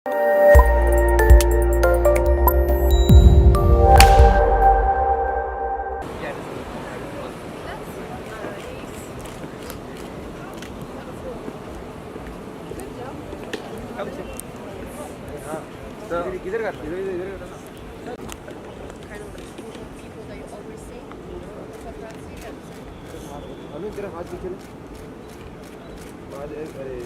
किधर का इधर का kind of people that you always see, paparazzi, that's अनु तेरा हाथ पीछे ना बाद अरे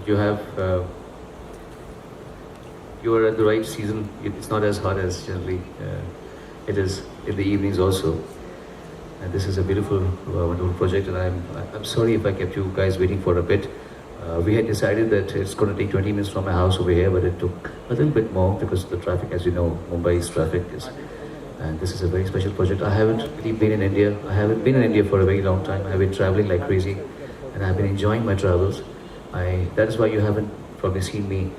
You have you are at the right season. It's not as hot as generally it is in the evenings also. And this is a beautiful, wonderful project. And I'm sorry if I kept you guys waiting for a bit. We had decided that it's going to take 20 minutes from my house over here, but it took a little bit more because of the traffic. As you know, Mumbai's traffic is. And this is a very special project. I haven't really been in India. I haven't been in India for a very long time. I've been traveling like crazy, and I've been enjoying my travels. That is why you haven't probably seen me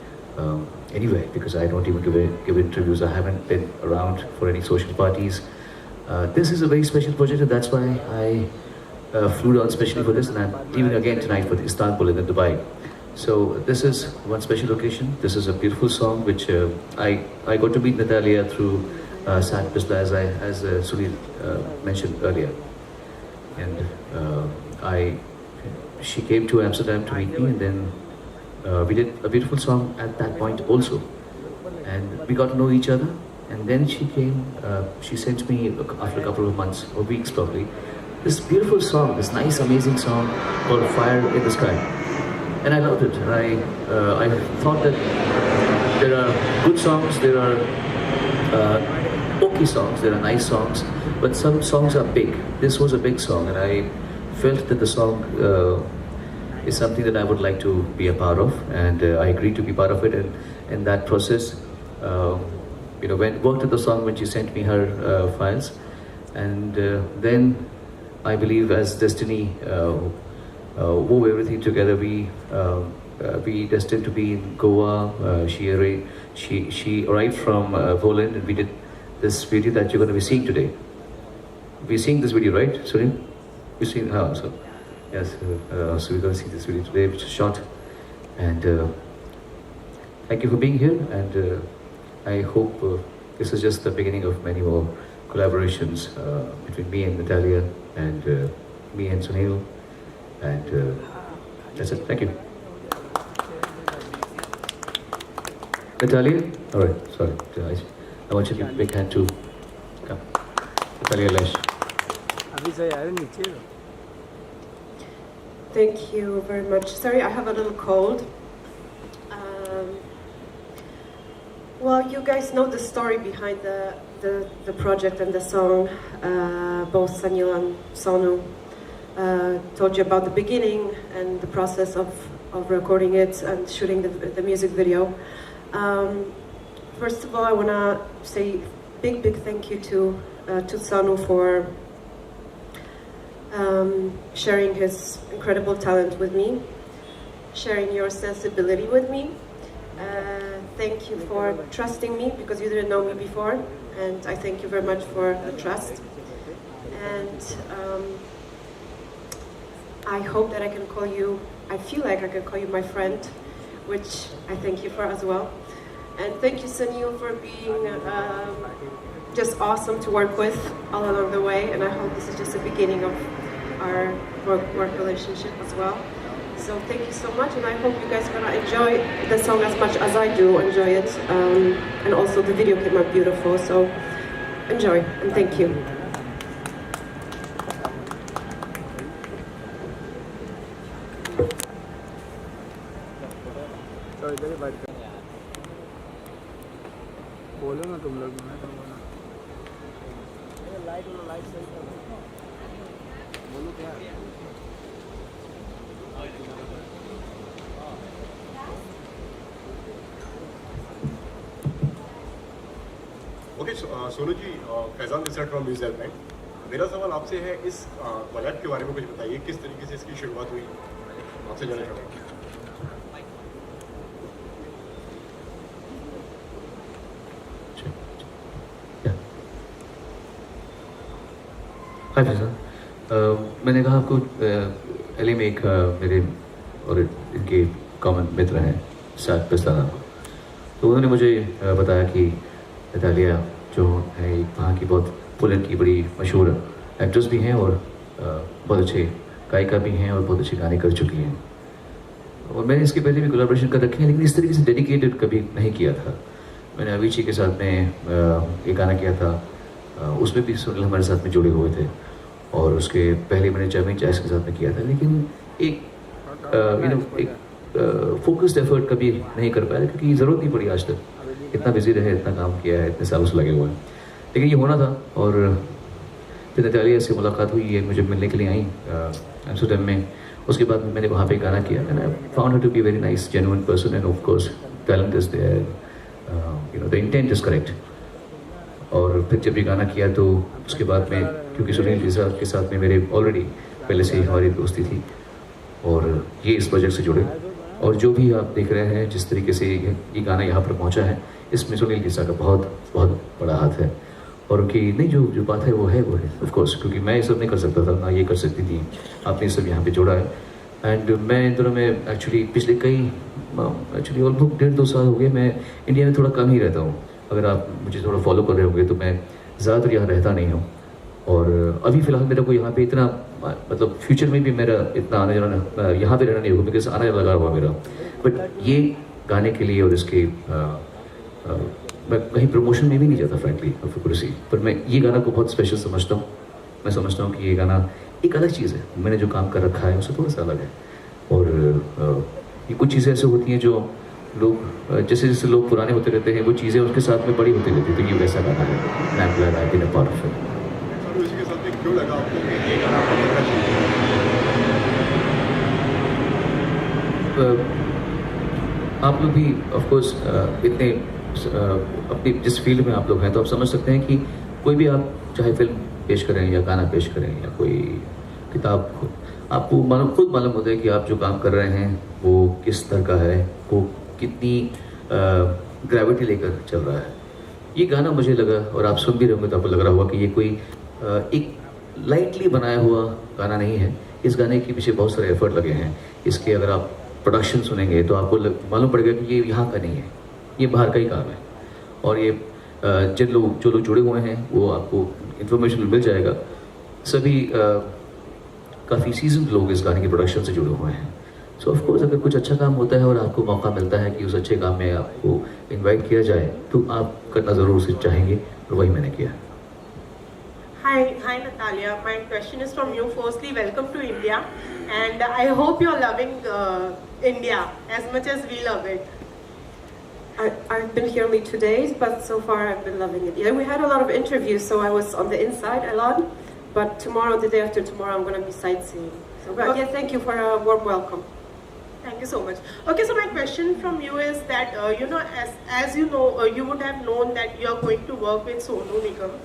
anywhere, because I don't even give interviews. I haven't been around for any social parties. This is a very special project, and that's why I flew down specially for this, and I'm leaving again tonight for Istanbul and then Dubai. So this is one special occasion. This is a beautiful song which I got to meet Natalia through Sat Bisla, as Sunil mentioned earlier, and she came to Amsterdam to meet me, and then we did a beautiful song at that point also, and we got to know each other. And then she came, she sent me after a couple of months or weeks probably, this beautiful song, this nice amazing song called Fire in the Sky, and I loved it. And I thought that there are good songs, there are okay songs, there are nice songs, but some songs are big. This was a big song, and I felt that the song is something that I would like to be a part of, and I agreed to be part of it. And in that process, when worked at the song when she sent me her files, and then I believe as destiny wove everything together, we destined to be in Goa. She arrived from Poland, and we did this video that you're going to be seeing today. We're seeing this video, right, Sunil? We're seeing, so yes, so we're going to see this video today, which is shot. And thank you for being here, and I hope this is just the beginning of many more collaborations between me and Natalia, and me and Sunil, and that's it. Thank you. Natalia? Alright, sorry. I want you to give a big hand to come. Natalia Lesh. Thank you very much. Sorry, I have a little cold. Well, you guys know the story behind the project and the song. Both Sanil and Sonu told you about the beginning and the process of recording it and shooting the music video. First of all, I want to say big thank you to Sonu for sharing his incredible talent with me, sharing your sensibility with me. Thank you for trusting me, because you didn't know me before, and I thank you very much for the trust. And I hope that I can call you, I feel like I can call you my friend, which I thank you for as well. And thank you, Sunil, for being just awesome to work with all along the way, and I hope this is just the beginning of our work relationship as well. So thank you so much, and I hope you guys are gonna enjoy the song as much as I do enjoy it. And also the video came out beautiful, so enjoy, and thank you. इधर ही बात कर। बोलो ना तुम लोग, मैं तुम बोलो। लाइट सही कर बोलो क्या। Okay Sonu ji, Faizan this from news helpline. मेरा सवाल आपसे है, इस कोलैब के बारे में कुछ बताइए, किस तरीके से इसकी शुरुआत हुई, आपसे जानना चाहूँगा। हाय फैजान, मैंने कहा आपको एलए में एक मेरे और इनके कॉमन मित्र हैं साद पिस्ताना, तो उन्होंने मुझे बताया कि नतालिया जो है वहाँ की बहुत पुलन की बड़ी मशहूर एक्ट्रेस भी हैं और बहुत अच्छे गायिका भी हैं और बहुत अच्छे गाने कर चुकी हैं। और मैंने इसके पहले भी कोलैबोरेशन कर रखे हैं, लेकिन इस तरीके से डेडिकेटेड कभी नहीं किया था। मैंने अविची के साथ में एक गाना किया था, उसमें भी सुनील हमारे साथ में जुड़े हुए थे, और उसके पहले मैंने जैमी जैस के साथ में किया था, लेकिन एक फोकस्ड एफर्ट कभी नहीं कर पाया क्योंकि ज़रूरत नहीं पड़ी आज तक। इतना बिजी रहे, इतना काम किया है, इतने सालों से लगे हुए हैं, लेकिन ये होना था। और फिर नतालिया से मुलाकात हुई, ये मुझे मिलने के लिए आई एम्स्टर्डम में। उसके बाद मैंने वहाँ पे गाना किया and I found her to be very nice genuine person and of course talent is there, you know the intent is correct. और फिर जब ये गाना किया तो उसके बाद में, क्योंकि सुनील जी के साथ में मेरे ऑलरेडी पहले से ही हमारी दोस्ती थी और ये इस प्रोजेक्ट से जुड़े, और जो भी आप देख रहे हैं जिस तरीके से ये गाना यहाँ पर पहुँचा है, इसमें सुनील जी का बहुत बहुत बड़ा हाथ है। और उनकी नहीं जो बात है वो है ऑफ कोर्स, क्योंकि मैं ये सब नहीं कर सकता था, ना ये कर सकती थी, आपने सब यहाँ पे जोड़ा है। एंड मैं इन दिनों में एक्चुअली पिछले एक्चुअली ऑलमोस्ट 1.5-2 साल हो गए मैं इंडिया में थोड़ा कम ही रहता हूँ। अगर आप मुझे थोड़ा फॉलो कर रहे होंगे तो मैं ज़्यादातर यहाँ रहता नहीं हूँ, और अभी फ़िलहाल मेरा को यहाँ पे इतना, मतलब फ्यूचर में भी मेरा इतना आना जाना यहाँ पे रहना नहीं होगा, बिकॉज आना लगा हुआ मेरा। बट ये गाने के लिए और इसके मैं कहीं प्रमोशन में भी नहीं जाता फ्रैंकली ऑफकोर्स, पर मैं ये गाना को बहुत स्पेशल समझता हूँ। मैं समझता हूँ कि ये गाना एक अलग चीज़ है, मैंने जो काम कर रखा है उससे थोड़ा सा अलग है। और ये कुछ चीज़ें ऐसे होती हैं जो लोग जैसे जैसे लोग पुराने होते रहते हैं, वो चीज़ें उसके साथ में बड़ी होती रहती है, तो ये वैसा गाना है। I am glad I been a part of it. उसी के साथ में क्यों लगा आपको कि ये गाना आपको करना चाहिए? आप लोग भी ऑफ कोर्स इतने अपनी जिस फील्ड में आप लोग हैं, तो आप समझ सकते हैं कि कोई भी आप चाहे फिल्म पेश करें या गाना पेश करें या कोई किताब, आपको खुद मालूम होता है कि आप जो काम कर रहे हैं वो किस तरह का है, वो कितनी ग्रेविटी लेकर चल रहा है। ये गाना मुझे लगा, और आप सुन भी रहे होंगे तो आपको लग रहा होगा कि ये कोई एक लाइटली बनाया हुआ गाना नहीं है। इस गाने के पीछे बहुत सारे एफर्ट लगे हैं। इसके अगर आप प्रोडक्शन सुनेंगे तो आपको मालूम पड़ेगा कि ये यहाँ का नहीं है, ये बाहर का ही काम है। और ये जो लोग जुड़े हुए हैं वो आपको इन्फॉर्मेशन मिल जाएगा। सभी काफ़ी सीजन लोग इस गाने के प्रोडक्शन से जुड़े हुए हैं। सो ऑफ कोर्स अगर कुछ अच्छा काम होता है और आपको मौका मिलता है कि उस अच्छे काम में आपको इनवाइट किया जाए, तो आप करना ज़रूर से चाहेंगे, और वही मैंने किया। Hi Natalia. My question is from you. Firstly, welcome to India, and I hope you're loving India as much as we love it. I've been here only 2 days, but so far I've been loving it. Yeah, we had a lot of interviews, so I was on the inside a lot. But tomorrow, the day after tomorrow, I'm going to be sightseeing. So, but yeah, thank you for a warm welcome. Thank you so much. Okay, so my question from you is that you know, as you know, you would have known that you are going to work with Sonu Nigam,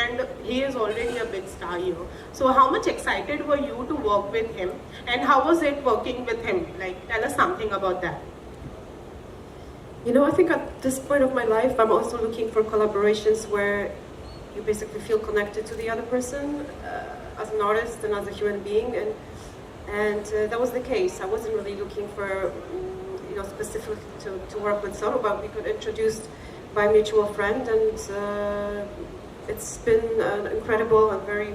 and he is already a big star here. So how much excited were you to work with him, and how was it working with him? Like, tell us something about that. You know, I think at this point of my life, I'm also looking for collaborations where you basically feel connected to the other person as an artist and as a human being, and that was the case. I wasn't really looking for, you know, specifically to work with Sonu, but we got introduced by a mutual friend, and it's been an incredible and very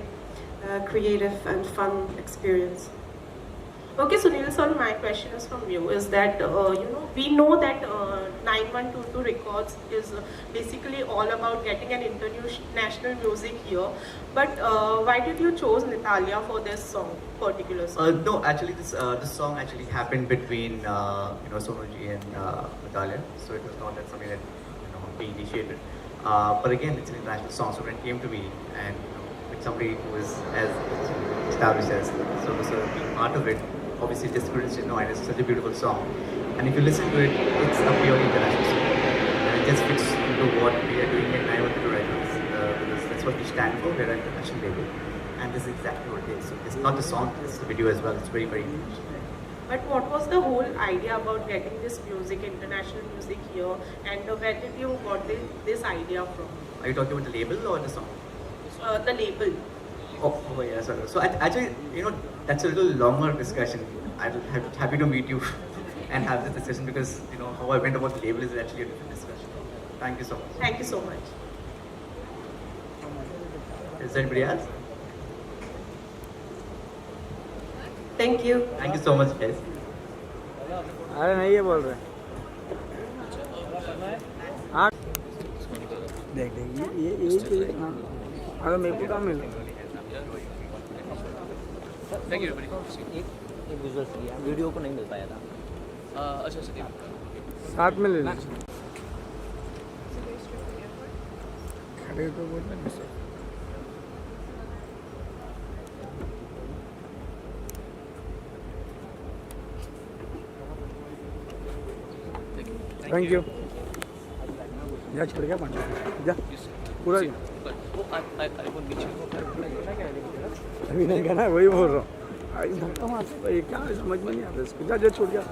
creative and fun experience. Okay, Sunil sir, my question is from you. Is that we know that 9122 Records is basically all about getting an international music here. But why did you choose Natalia for this song, particular song? No, actually, this song actually happened between Sonuji and Natalia, so it was not that something that we initiated. But again, it's an international song, so when it came to me and with somebody who is as established as so being part of it, obviously just couldn't say no. And it's such a beautiful song, and if you listen to it, it's a purely international song, and it just fits into what we are doing at 9122 right now. Because that's what we stand for. We're an international label. And this is exactly what it is. So it's not the song, it's the video as well. It's very, very international. But what was the whole idea about getting this music, international music here, and where did you got this idea from? Are you talking about the label or the song? The label. Oh yeah, sorry. So actually, that's a little longer discussion. I'd happy to meet you and have this discussion because how I went about the label is actually a different discussion. Thank you so much. Thank you so much. Is there anybody else? Thank you. Thank you so much, guys. अरे नहीं ये बोल रहे हाँ देख ये अरे मेरे को काम मिल Thank you everybody. एक विजुअल किया वीडियो को नहीं मिल पाया था अच्छा अच्छा साथ में ले लीजिए खड़े तो बोलना नहीं सर थैंक यू जा छोड़ गया पाँच जा पूरा जा वो आईफोन नीचे अभी नहीं कहना वही बोल रहा हूँ धक्का मारते ये क्या समझ में नहीं आता इसको जा छोड़ गया